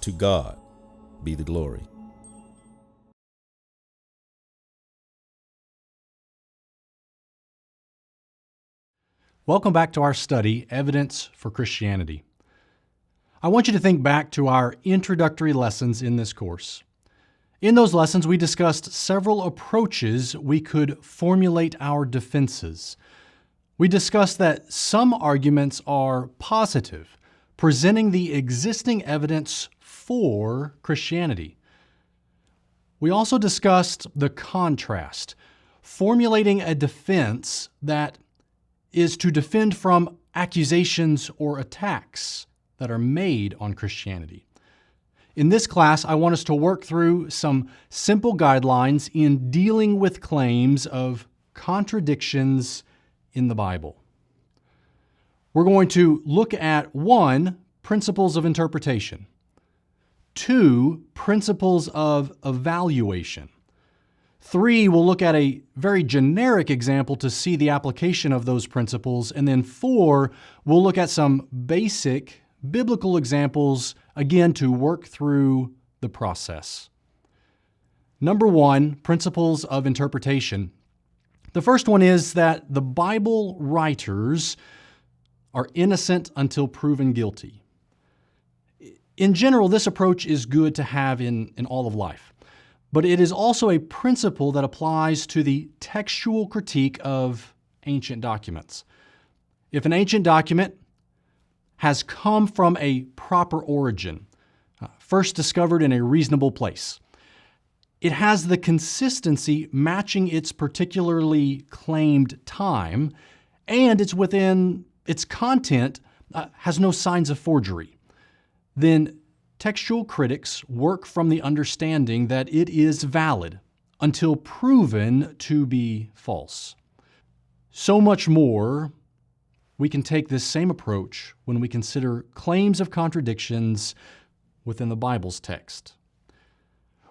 To God be the glory. Welcome back to our study, Evidence for Christianity. I want you to think back to our introductory lessons in this course. In those lessons, we discussed several approaches we could formulate our defenses. We discussed that some arguments are positive, presenting the existing evidence for Christianity. We also discussed the contrast, formulating a defense that is to defend from accusations or attacks that are made on Christianity. In this class, I want us to work through some simple guidelines in dealing with claims of contradictions in the Bible. We're going to look at 1, principles of interpretation, 2, principles of evaluation, 3, we'll look at a very generic example to see the application of those principles, and then 4, we'll look at some basic biblical examples, again, to work through the process. Number 1, principles of interpretation. The first one is that the Bible writers are innocent until proven guilty. In general, this approach is good to have in all of life, but it is also a principle that applies to the textual critique of ancient documents. If an ancient document has come from a proper origin, first discovered in a reasonable place, it has the consistency matching its particularly claimed time, and it's within its content, has no signs of forgery, then textual critics work from the understanding that it is valid until proven to be false. So much more, we can take this same approach when we consider claims of contradictions within the Bible's text.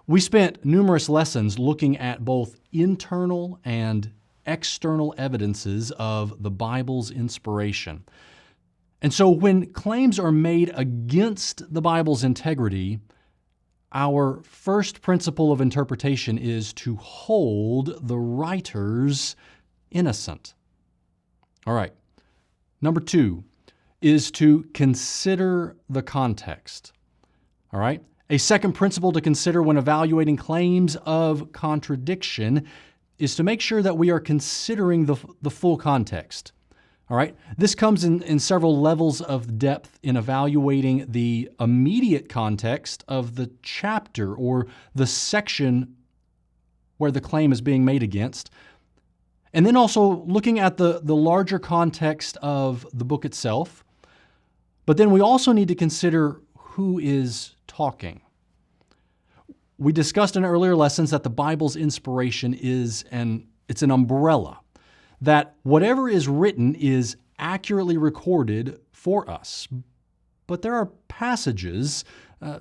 We spent numerous lessons looking at both internal and external evidences of the Bible's inspiration. And so when claims are made against the Bible's integrity, our first principle of interpretation is to hold the writers innocent. All right. Number 2 is to consider the context. All right? A second principle to consider when evaluating claims of contradiction is to make sure that we are considering the full context. All right? This comes in several levels of depth in evaluating the immediate context of the chapter or the section where the claim is being made against. And then also looking at the larger context of the book itself. But then we also need to consider who is talking. We discussed in earlier lessons that the Bible's inspiration is an umbrella, that whatever is written is accurately recorded for us. But there are passages,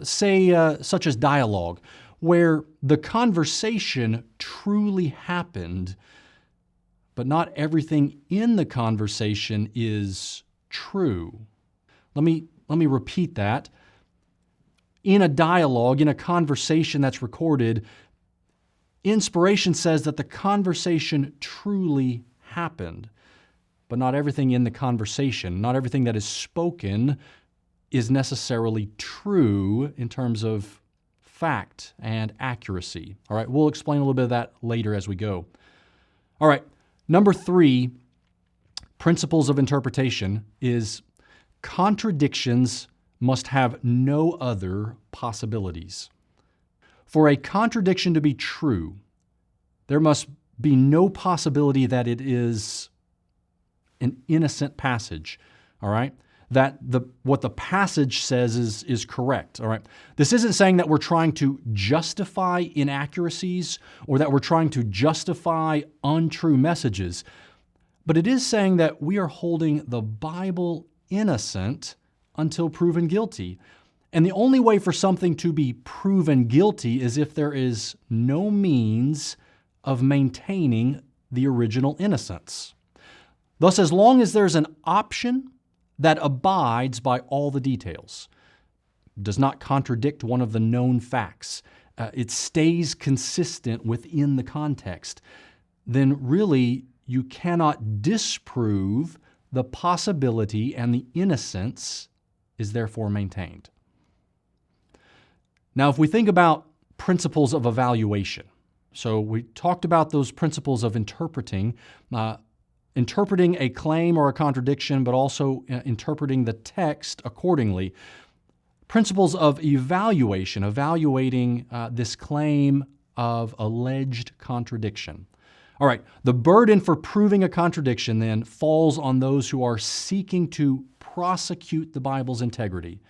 such as dialogue, where the conversation truly happened, but not everything in the conversation is true. Let me repeat that. In a dialogue, in a conversation that's recorded, inspiration says that the conversation truly happened, but not everything in the conversation, not everything that is spoken is necessarily true in terms of fact and accuracy. All right, we'll explain a little bit of that later as we go. All right. Number 3, principles of interpretation is contradictions must have no other possibilities. For a contradiction to be true, there must be no possibility that it is an innocent passage, all right? That what the passage says is correct, all right? This isn't saying that we're trying to justify inaccuracies or that we're trying to justify untrue messages, but it is saying that we are holding the Bible innocent until proven guilty. And the only way for something to be proven guilty is if there is no means of maintaining the original innocence. Thus, as long as there's an option that abides by all the details, does not contradict one of the known facts, it stays consistent within the context, then really you cannot disprove the possibility, and the innocence is therefore maintained. Now, if we think about principles of evaluation, so we talked about those principles of interpreting a claim or a contradiction, but also interpreting the text accordingly. Principles of evaluation, evaluating this claim of alleged contradiction. All right, the burden for proving a contradiction then falls on those who are seeking to prosecute the Bible's integrity.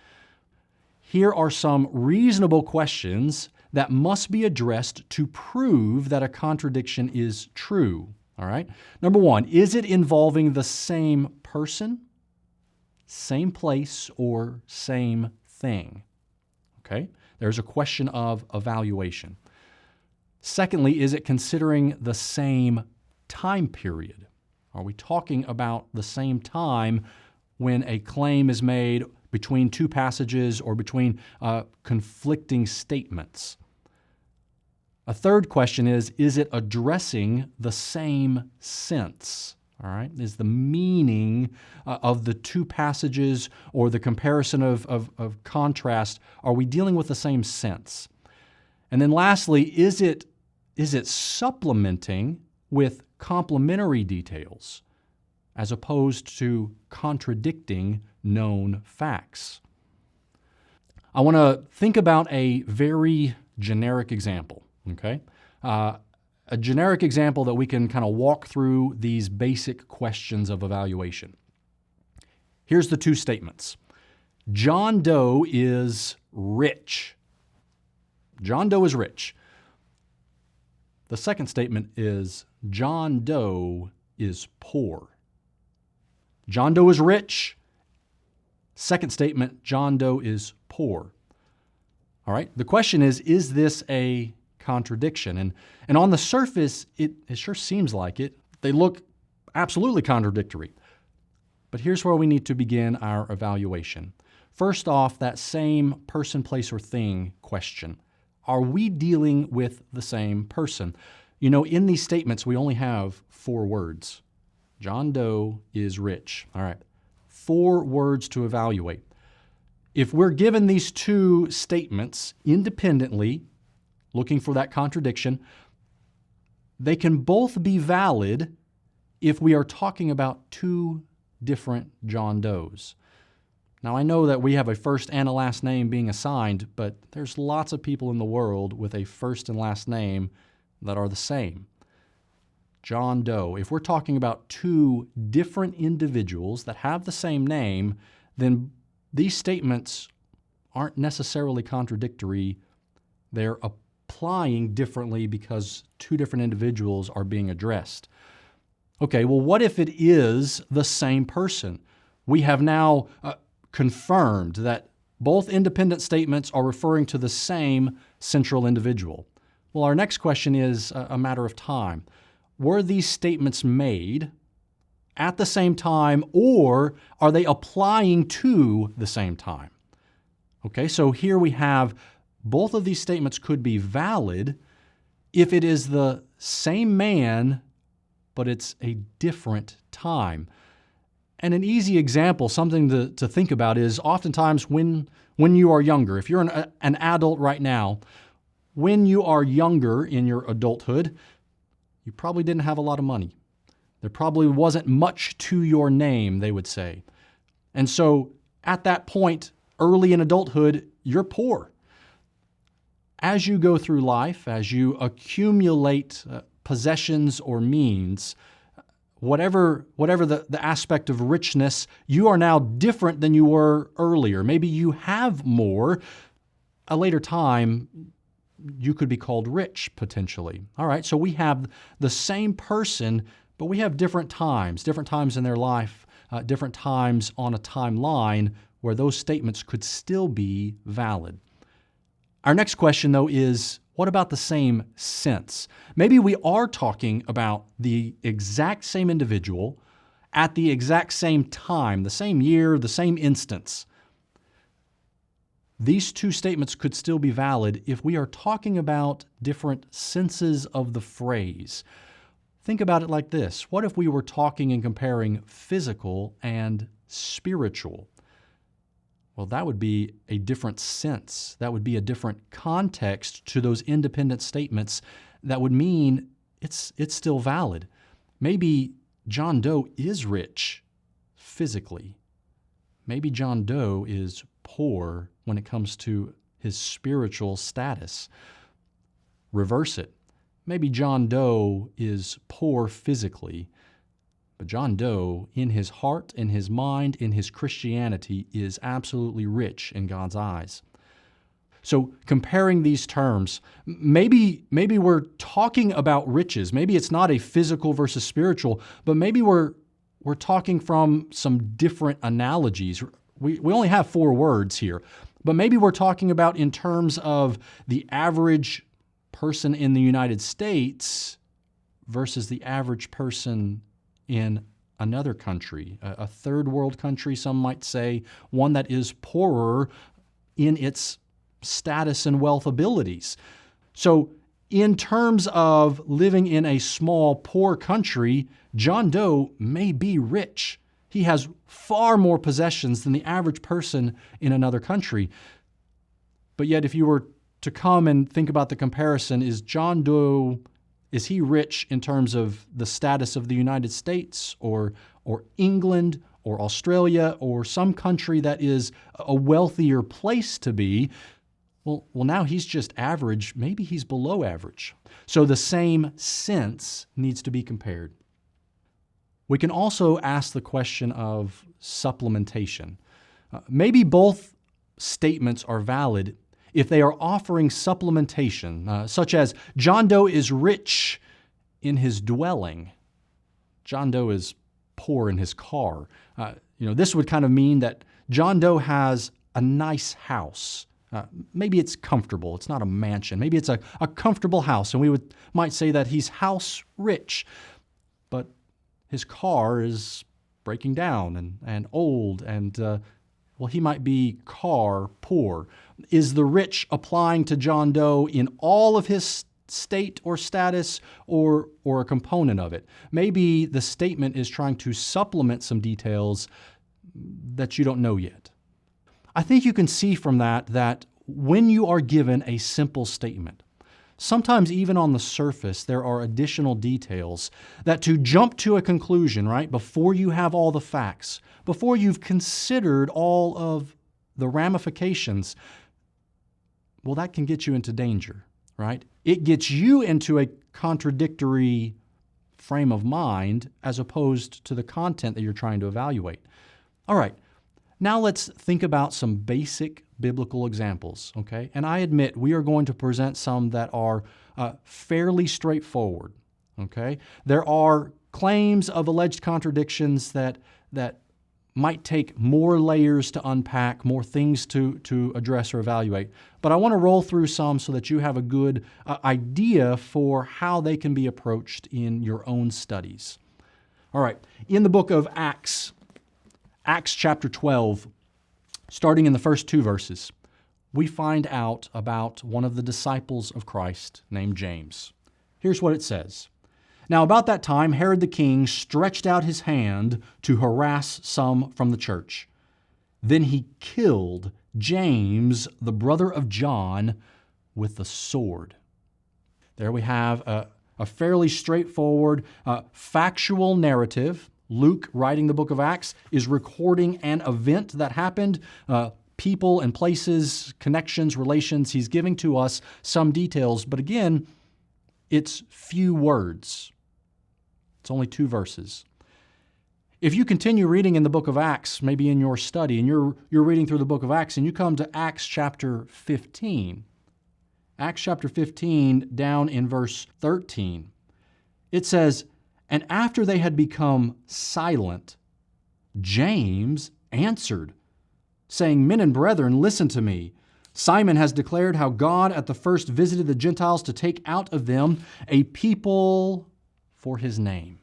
Here are some reasonable questions that must be addressed to prove that a contradiction is true. All right. Number one, is it involving the same person, same place, or same thing? Okay. There's a question of evaluation. Secondly, is it considering the same time period? Are we talking about the same time when a claim is made between two passages or between conflicting statements? A third question is it addressing the same sense? All right, is the meaning of the two passages or the comparison of contrast, are we dealing with the same sense? And then lastly, is it supplementing with complementary details as opposed to contradicting known facts? I want to think about a very generic example, okay? A generic example that we can kind of walk through these basic questions of evaluation. Here's the two statements. John Doe is rich. John Doe is rich. The second statement is John Doe is poor. John Doe is rich. Second statement, John Doe is poor. All right, the question is this a contradiction? And on the surface, it sure seems like it. They look absolutely contradictory. But here's where we need to begin our evaluation. First off, that same person, place, or thing question. Are we dealing with the same person? You know, in these statements, we only have 4 words. John Doe is rich. All right, 4 words to evaluate. If we're given these two statements independently, looking for that contradiction, they can both be valid if we are talking about 2 different John Does. Now, I know that we have a first and a last name being assigned, but there's lots of people in the world with a first and last name that are the same. John Doe. If we're talking about 2 different individuals that have the same name, then these statements aren't necessarily contradictory. They're applying differently because 2 different individuals are being addressed. Okay, well, what if it is the same person? We have now confirmed that both independent statements are referring to the same central individual. Well, our next question is a matter of time. Were these statements made at the same time, or are they applying to the same time? Okay, so here we have both of these statements could be valid if it is the same man, but it's a different time. And an easy example, something to think about, is oftentimes when you are younger, if you're an adult right now, when you are younger in your adulthood, you probably didn't have a lot of money. There probably wasn't much to your name, they would say. And so at that point, early in adulthood, you're poor. As you go through life, as you accumulate possessions or means, whatever the aspect of richness, you are now different than you were earlier. Maybe you have more. A later time, you could be called rich, potentially. All right, so we have the same person, but we have different times in their life, different times on a timeline where those statements could still be valid. Our next question, though, is what about the same sense? Maybe we are talking about the exact same individual at the exact same time, the same year, the same instance. these two statements could still be valid if we are talking about different senses of the phrase. Think about it like this. What if we were talking and comparing physical and spiritual? Well, that would be a different sense. That would be a different context to those independent statements that would mean it's still valid. Maybe John Doe is rich physically. Maybe John Doe is poor when it comes to his spiritual status. Reverse it. Maybe John Doe is poor physically, but John Doe, in his heart, in his mind, in his Christianity, is absolutely rich in God's eyes. So comparing these terms, maybe we're talking about riches. Maybe it's not a physical versus spiritual, but maybe we're talking from some different analogies. We only have 4 words here, but maybe we're talking about in terms of the average person in the United States versus the average person in another country, a third world country, some might say, one that is poorer in its status and wealth abilities. So in terms of living in a small, poor country, John Doe may be rich. He has far more possessions than the average person in another country. But yet, if you were to come and think about the comparison, is John Doe, is he rich in terms of the status of the United States or England or Australia or some country that is a wealthier place to be? Well, now he's just average. Maybe he's below average. So the same sense needs to be compared. We can also ask the question of supplementation. Maybe both statements are valid if they are offering supplementation, such as John Doe is rich in his dwelling. John Doe is poor in his car. This would kind of mean that John Doe has a nice house. Maybe it's comfortable. It's not a mansion. Maybe it's a comfortable house, and we might say that he's house rich, but his car is breaking down and old, and he might be car poor. Is the rich applying to John Doe in all of his state or status or a component of it? Maybe the statement is trying to supplement some details that you don't know yet. I think you can see from that when you are given a simple statement, sometimes even on the surface, there are additional details that to jump to a conclusion, right, before you have all the facts, before you've considered all of the ramifications, well, that can get you into danger, right? It gets you into a contradictory frame of mind as opposed to the content that you're trying to evaluate. All right. Now let's think about some basic biblical examples, okay? And I admit we are going to present some that are fairly straightforward, okay? There are claims of alleged contradictions that might take more layers to unpack, more things to address or evaluate. But I want to roll through some so that you have a good idea for how they can be approached in your own studies. All right, in the book of Acts chapter 12, starting in the first 2 verses, we find out about one of the disciples of Christ named James. Here's what it says. Now about that time, Herod the king stretched out his hand to harass some from the church. Then he killed James, the brother of John, with the sword. There we have a fairly straightforward, factual narrative. Luke, writing the book of Acts, is recording an event that happened, people and places, connections, relations. He's giving to us some details, but again, it's few words. It's only 2 verses. If you continue reading in the book of Acts, maybe in your study, and you're reading through the book of Acts, and you come to Acts chapter 15, Acts chapter 15, down in verse 13, it says, "And after they had become silent, James answered, saying, 'Men and brethren, listen to me. Simon has declared how God at the first visited the Gentiles to take out of them a people for his name.'"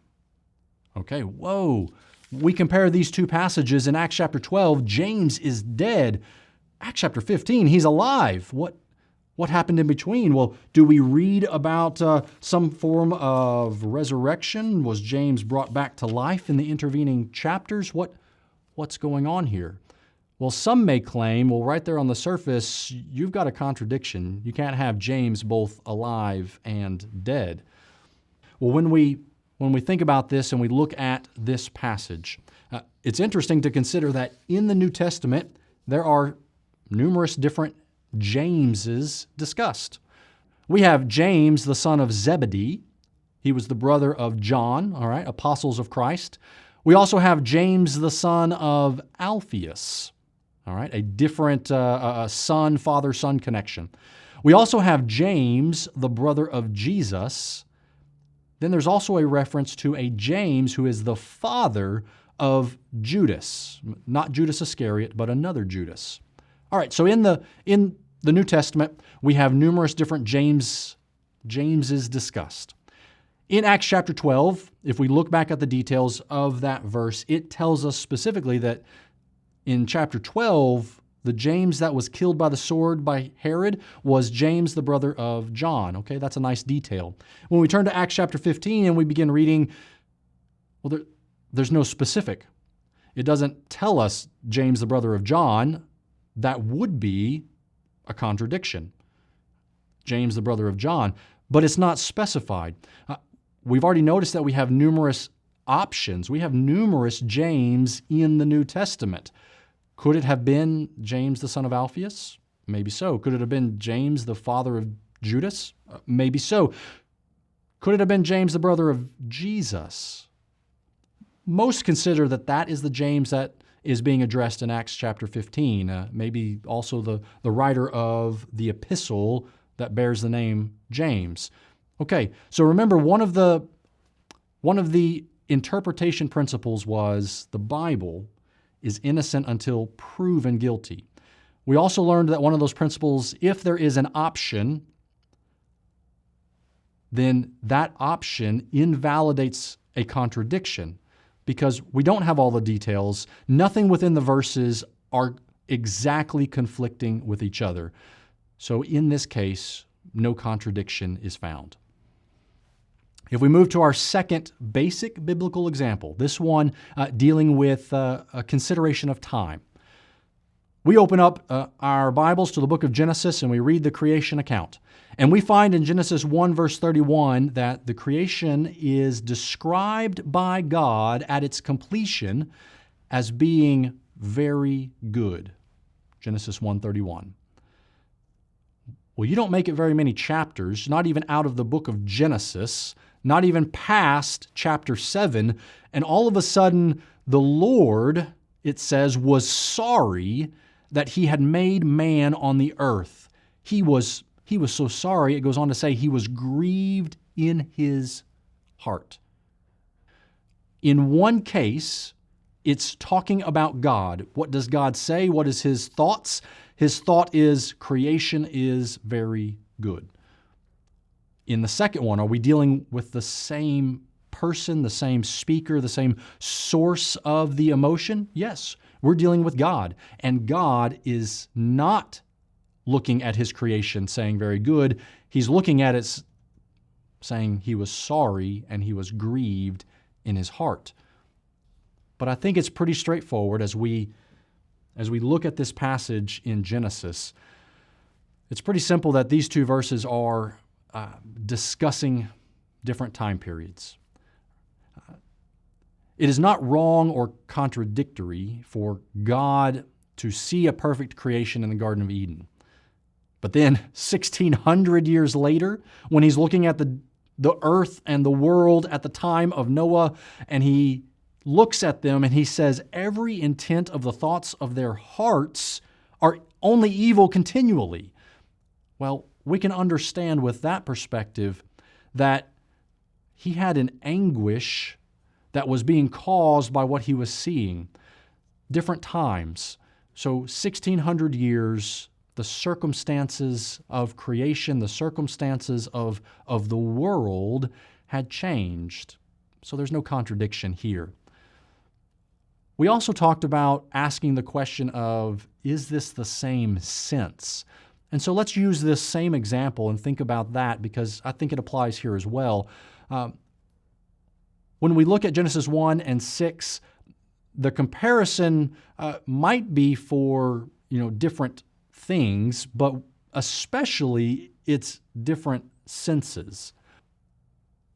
Okay, whoa. We compare these 2 passages in Acts chapter 12. James is dead. Acts chapter 15, he's alive. What happened in between? Well, do we read about some form of resurrection? Was James brought back to life in the intervening chapters? What's going on here? Well, some may claim, well, right there on the surface, you've got a contradiction. You can't have James both alive and dead. Well, when we think about this and we look at this passage, it's interesting to consider that in the New Testament, there are numerous different Jameses discussed. We have James, the son of Zebedee. He was the brother of John, all right, apostles of Christ. We also have James, the son of Alphaeus, all right, a different father-son connection. We also have James, the brother of Jesus. Then there's also a reference to a James who is the father of Judas, not Judas Iscariot, but another Judas. All right, so in the New Testament, we have numerous different Jameses discussed. In Acts chapter 12, if we look back at the details of that verse, it tells us specifically that in chapter 12, the James that was killed by the sword by Herod was James, the brother of John. Okay, that's a nice detail. When we turn to Acts chapter 15 and we begin reading, well, there's no specific. It doesn't tell us James, the brother of John. That would be a contradiction. James, the brother of John. But it's not specified. We've already noticed that we have numerous options. We have numerous James in the New Testament. Could it have been James, the son of Alphaeus? Maybe so. Could it have been James, the father of Judas? Maybe so. Could it have been James, the brother of Jesus? Most consider that is the James that is being addressed in Acts chapter 15. Maybe also the writer of the epistle that bears the name James. Okay, so remember one of the interpretation principles was the Bible is innocent until proven guilty. We also learned that one of those principles, if there is an option, then that option invalidates a contradiction because we don't have all the details. Nothing within the verses are exactly conflicting with each other. So in this case, no contradiction is found. If we move to our second basic biblical example, this one dealing with a consideration of time. We open up our Bibles to the book of Genesis and we read the creation account. And we find in Genesis 1 verse 31 that the creation is described by God at its completion as being very good. Genesis 1:31. Well, you don't make it very many chapters, not even out of the book of Genesis, not even past chapter 7, and all of a sudden the Lord, it says, was sorry that he had made man on the earth. He was so sorry, it goes on to say, he was grieved in his heart. In one case, it's talking about God. What does God say? What is his thoughts? His thought is creation is very good. In the second one, are we dealing with the same person, the same speaker, the same source of the emotion? Yes, we're dealing with God. And God is not looking at his creation saying very good. He's looking at it saying he was sorry and he was grieved in his heart. But I think it's pretty straightforward as we look at this passage in Genesis. It's pretty simple that these two verses are discussing different time periods. It is not wrong or contradictory for God to see a perfect creation in the Garden of Eden. But then 1,600 years later, when he's looking at the earth and the world at the time of Noah, and he looks at them and he says, every intent of the thoughts of their hearts are only evil continually. Well, we can understand with that perspective that he had an anguish that was being caused by what he was seeing. Different times. So 1,600 years, the circumstances of creation, the circumstances of the world had changed. So there's no contradiction here. We also talked about asking the question of, is this the same sense? And so let's use this same example and think about that, because I think it applies here as well. When we look at Genesis 1 and 6, the comparison might be for different things, but especially its different senses.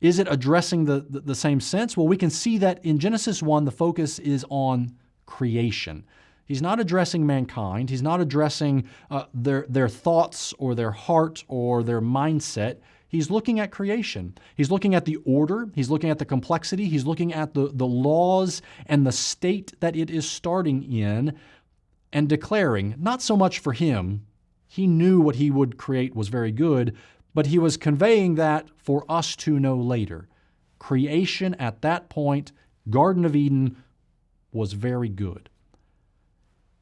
Is it addressing the same sense? Well, we can see that in Genesis 1, the focus is on creation. He's not addressing mankind. He's not addressing their thoughts or their heart or their mindset. He's looking at creation. He's looking at the order. He's looking at the complexity. He's looking at the laws and the state that it is starting in, and declaring, not so much for him, he knew what he would create was very good, but he was conveying that for us to know later. Creation at that point, Garden of Eden, was very good.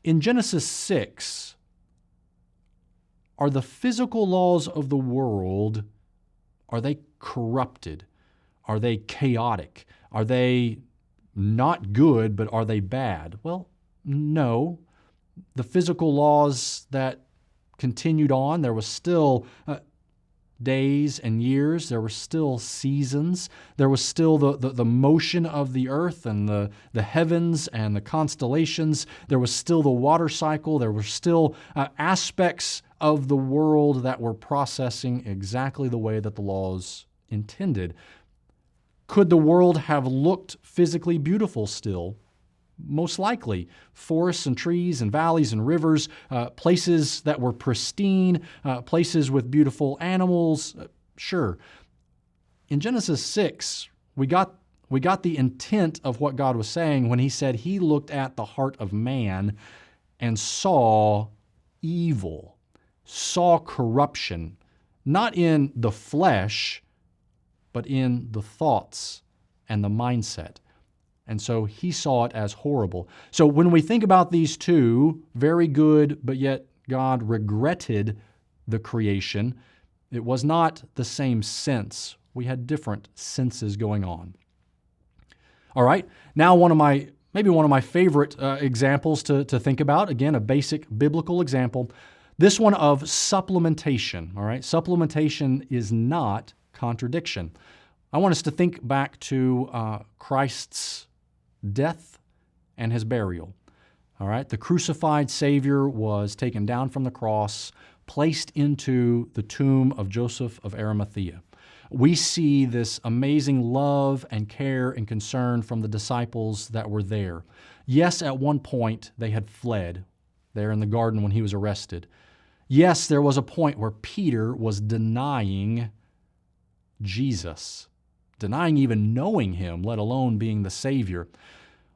In Genesis 6, are the physical laws of the world, are they corrupted? Are they chaotic? Are they not good, but are they bad? Well, no. The physical laws that continued on, there was still days and years, there were still seasons, there was still the motion of the earth and the heavens and the constellations, there was still the water cycle, there were still aspects of the world that were processing exactly the way that the laws intended. Could the world have looked physically beautiful still? Most likely. Forests and trees and valleys and rivers, places that were pristine, places with beautiful animals, sure. In Genesis 6, we got the intent of what God was saying when he said he looked at the heart of man and saw evil, saw corruption, not in the flesh, but in the thoughts and the mindset. And so he saw it as horrible. So when we think about these two, very good, but yet God regretted the creation, it was not the same sense. We had different senses going on. All right, now maybe one of my favorite examples to think about, again, a basic biblical example, this one of supplementation. All right, supplementation is not contradiction. I want us to think back to Christ's death and his burial. All right, the crucified Savior was taken down from the cross, placed into the tomb of Joseph of Arimathea. We see this amazing love and care and concern from the disciples that were there. Yes, at one point they had fled there in the garden when he was arrested. Yes, there was a point where Peter was denying Jesus, denying even knowing him, let alone being the Savior.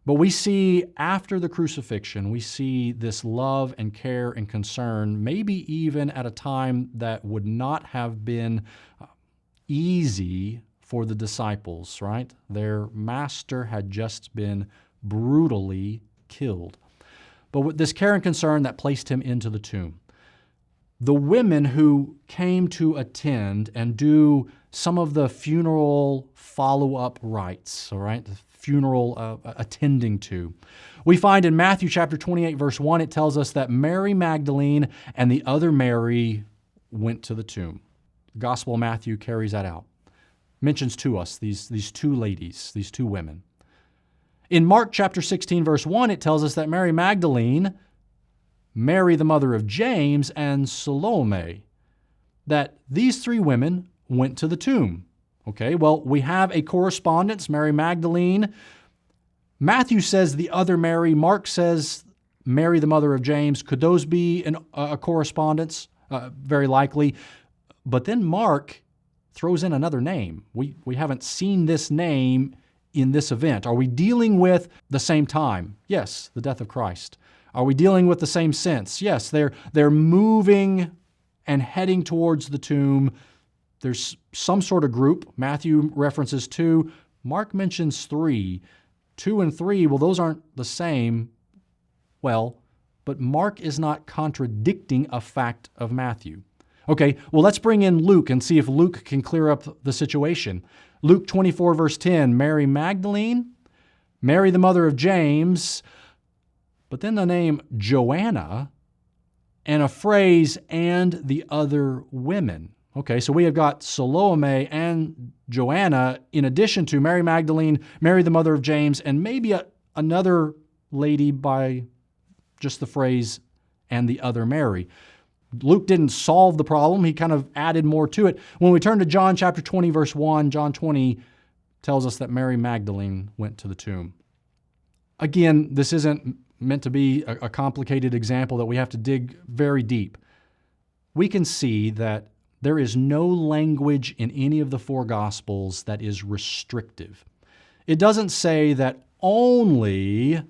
But we see after the crucifixion, we see this love and care and concern, maybe even at a time that would not have been easy for the disciples, right? Their master had just been brutally killed. But with this care and concern that placed him into the tomb. The women who came to attend and do some of the funeral follow-up rites, all right, the funeral attending to. We find in Matthew chapter 28, verse 1, it tells us that Mary Magdalene and the other Mary went to the tomb. The Gospel of Matthew carries that out. Mentions to us these two ladies, these two women. In Mark chapter 16, verse 1, it tells us that Mary Magdalene, Mary the mother of James, and Salome, that these three women went to the tomb. Okay, well, we have a correspondence, Mary Magdalene. Matthew says the other Mary. Mark says Mary the mother of James. Could those be a correspondence? Very likely. But then Mark throws in another name. We haven't seen this name in this event. Are we dealing with the same time? Yes, the death of Christ. Are we dealing with the same sense? Yes, they're moving and heading towards the tomb. There's some sort of group. Matthew references 2. Mark mentions 3. 2 and 3, well, those aren't the same. Well, but Mark is not contradicting a fact of Matthew. Okay, well, let's bring in Luke and see if Luke can clear up the situation. Luke 24, verse 10, Mary Magdalene, Mary the mother of James, but then the name Joanna and a phrase, and the other women. Okay, so we have got Salome and Joanna in addition to Mary Magdalene, Mary the mother of James, and maybe another lady by just the phrase, and the other Mary. Luke didn't solve the problem. He kind of added more to it. When we turn to John chapter 20, verse 1, John 20 tells us that Mary Magdalene went to the tomb. Again, this isn't meant to be a complicated example that we have to dig very deep. We can see that there is no language in any of the four Gospels that is restrictive. It doesn't say that only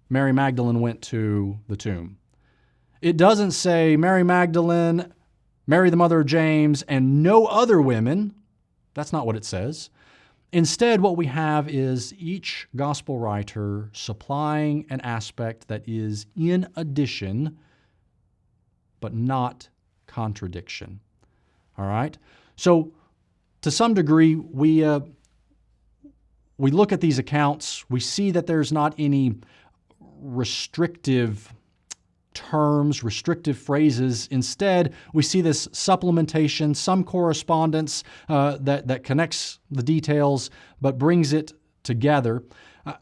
Mary Magdalene went to the tomb. It doesn't say Mary Magdalene, Mary the mother of James, and no other women. That's not what it says. Instead, what we have is each gospel writer supplying an aspect that is in addition, but not contradiction. All right? So, to some degree, we look at these accounts, we see that there's not any restrictive terms, restrictive phrases. Instead, we see this supplementation, some correspondence that connects the details but brings it together.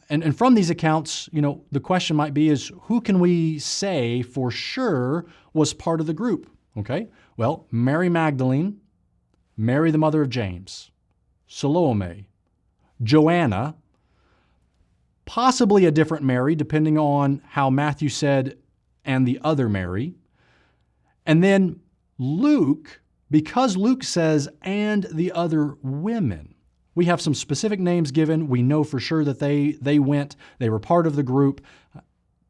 And from these accounts, the question might be is, who can we say for sure was part of the group? Okay, well, Mary Magdalene, Mary the mother of James, Salome, Joanna, possibly a different Mary, depending on how Matthew said, and the other Mary. And then Luke, because Luke says, and the other women. We have some specific names given. We know for sure that they went, they were part of the group.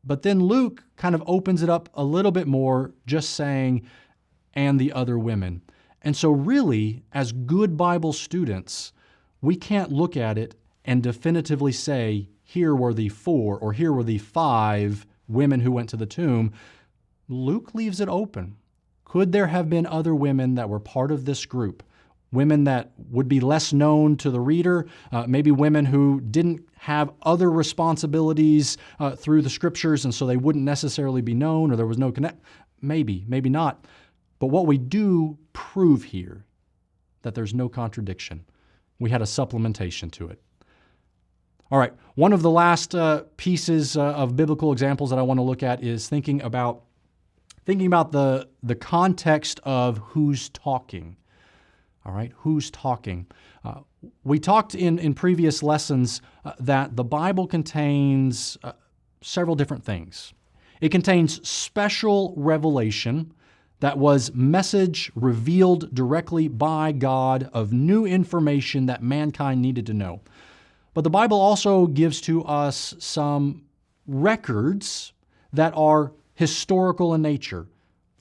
But then Luke kind of opens it up a little bit more, just saying, and the other women. And so really, as good Bible students, we can't look at it and definitively say, here were the 4 or here were the 5 women who went to the tomb. Luke leaves it open. Could there have been other women that were part of this group? Women that would be less known to the reader, maybe women who didn't have other responsibilities through the scriptures, and so they wouldn't necessarily be known, or there was no connect. Maybe, maybe not. But what we do prove here, that there's no contradiction. We had a supplementation to it. All right, one of the last pieces of biblical examples that I want to look at is thinking about the context of who's talking. All right, who's talking? We talked in previous lessons that the Bible contains several different things. It contains special revelation that was message revealed directly by God of new information that mankind needed to know. But the Bible also gives to us some records that are historical in nature,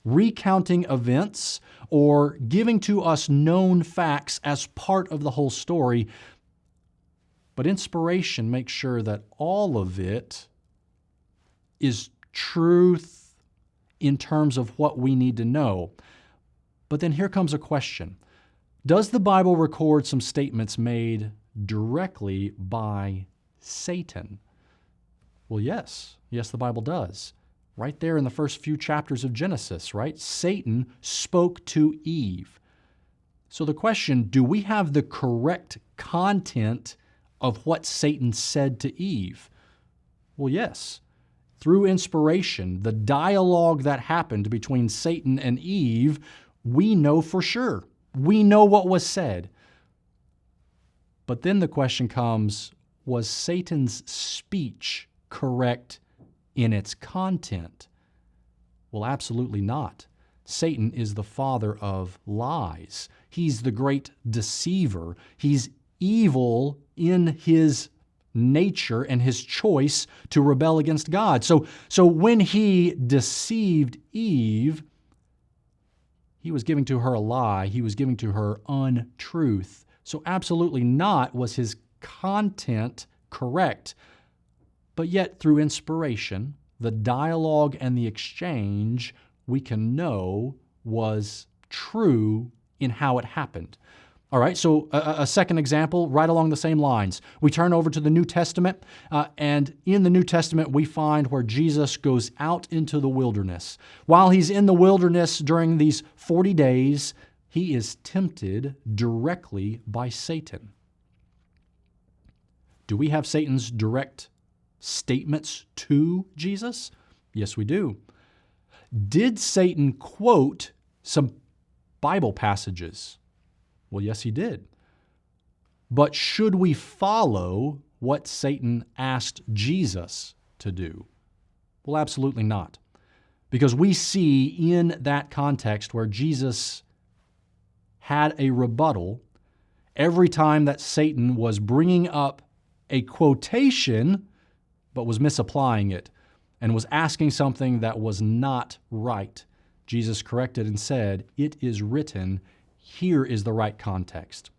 recounting events or giving to us known facts as part of the whole story. But inspiration makes sure that all of it is truth in terms of what we need to know. But then here comes a question. Does the Bible record some statements made directly by Satan? Well, yes. Yes, the Bible does. Right there in the first few chapters of Genesis, right? Satan spoke to Eve. So the question, do we have the correct content of what Satan said to Eve? Well, yes. Through inspiration, the dialogue that happened between Satan and Eve, we know for sure. We know what was said. But then the question comes, was Satan's speech correct in its content? Well, absolutely not. Satan is the father of lies. He's the great deceiver. He's evil in his nature and his choice to rebel against God. So when he deceived Eve, he was giving to her a lie. He was giving to her untruth. So absolutely not was his content correct. But yet through inspiration, the dialogue and the exchange we can know was true in how it happened. All right, so a second example, right along the same lines. We turn over to the New Testament, and in the New Testament, we find where Jesus goes out into the wilderness. While he's in the wilderness during these 40 days, he is tempted directly by Satan. Do we have Satan's direct statements to Jesus? Yes, we do. Did Satan quote some Bible passages? Well, yes, he did. But should we follow what Satan asked Jesus to do? Well, absolutely not. Because we see in that context where Jesus had a rebuttal every time that Satan was bringing up a quotation but was misapplying it and was asking something that was not right. Jesus corrected and said, "It is written, here is the right context."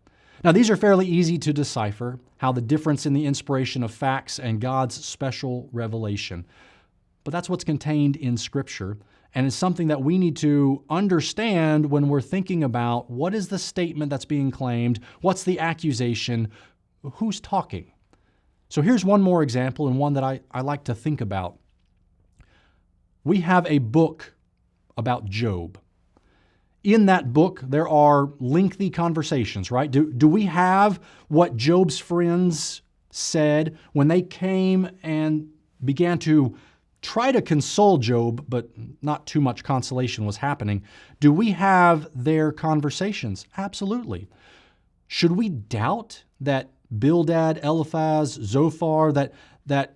Now, these are fairly easy to decipher, how the difference in the inspiration of facts and God's special revelation. But that's what's contained in Scripture, and it's something that we need to understand when we're thinking about what is the statement that's being claimed, what's the accusation, who's talking. So here's one more example, and one that I like to think about. We have a book about Job. In that book, there are lengthy conversations, right? Do we have what Job's friends said when they came and began to try to console Job, but not too much consolation was happening? Do we have their conversations? Absolutely. Should we doubt that Bildad, Eliphaz, Zophar, that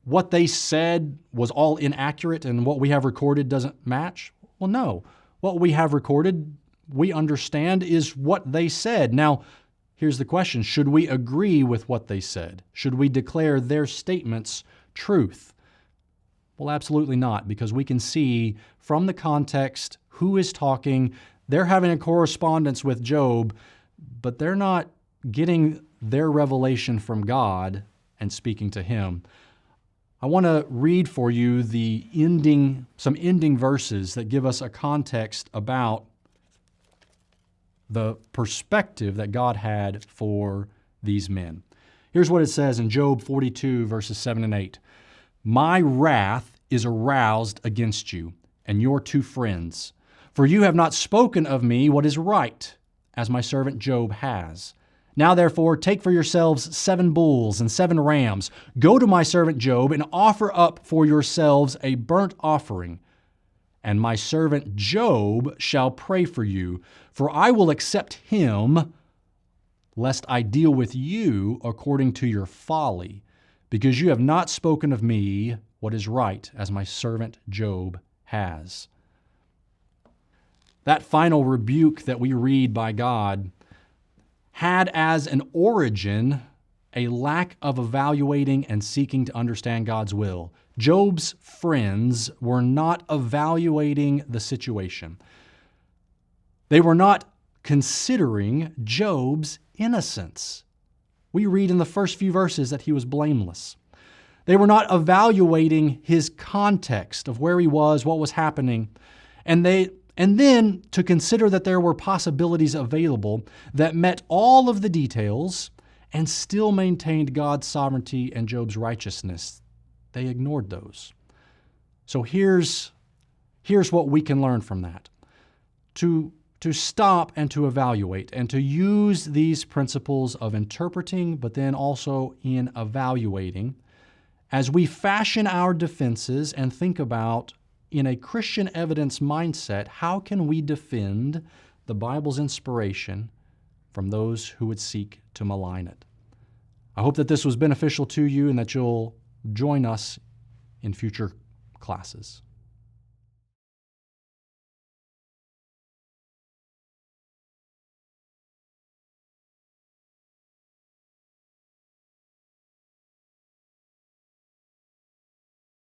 what they said was all inaccurate and what we have recorded doesn't match? Well, no. What we have recorded, we understand, is what they said. Now, here's the question. Should we agree with what they said? Should we declare their statements truth? Well, absolutely not, because we can see from the context who is talking. They're having a correspondence with Job, but they're not getting their revelation from God and speaking to him. I want to read for you some ending verses that give us a context about the perspective that God had for these men. Here's what it says in Job 42, verses 7 and 8. "My wrath is aroused against you and your two friends, for you have not spoken of me what is right, as my servant Job has. Now, therefore, take for yourselves 7 bulls and 7 rams. Go to my servant Job and offer up for yourselves a burnt offering. And my servant Job shall pray for you, for I will accept him, lest I deal with you according to your folly, because you have not spoken of me what is right, as my servant Job has." That final rebuke that we read by God had as an origin a lack of evaluating and seeking to understand God's will. Job's friends were not evaluating the situation. They were not considering Job's innocence. We read in the first few verses that he was blameless. They were not evaluating his context of where he was, what was happening, and then to consider that there were possibilities available that met all of the details and still maintained God's sovereignty and Job's righteousness. They ignored those. So here's what we can learn from that. To stop and to evaluate and to use these principles of interpreting, but then also in evaluating, as we fashion our defenses and think about, in a Christian evidence mindset, how can we defend the Bible's inspiration from those who would seek to malign it? I hope that this was beneficial to you and that you'll join us in future classes.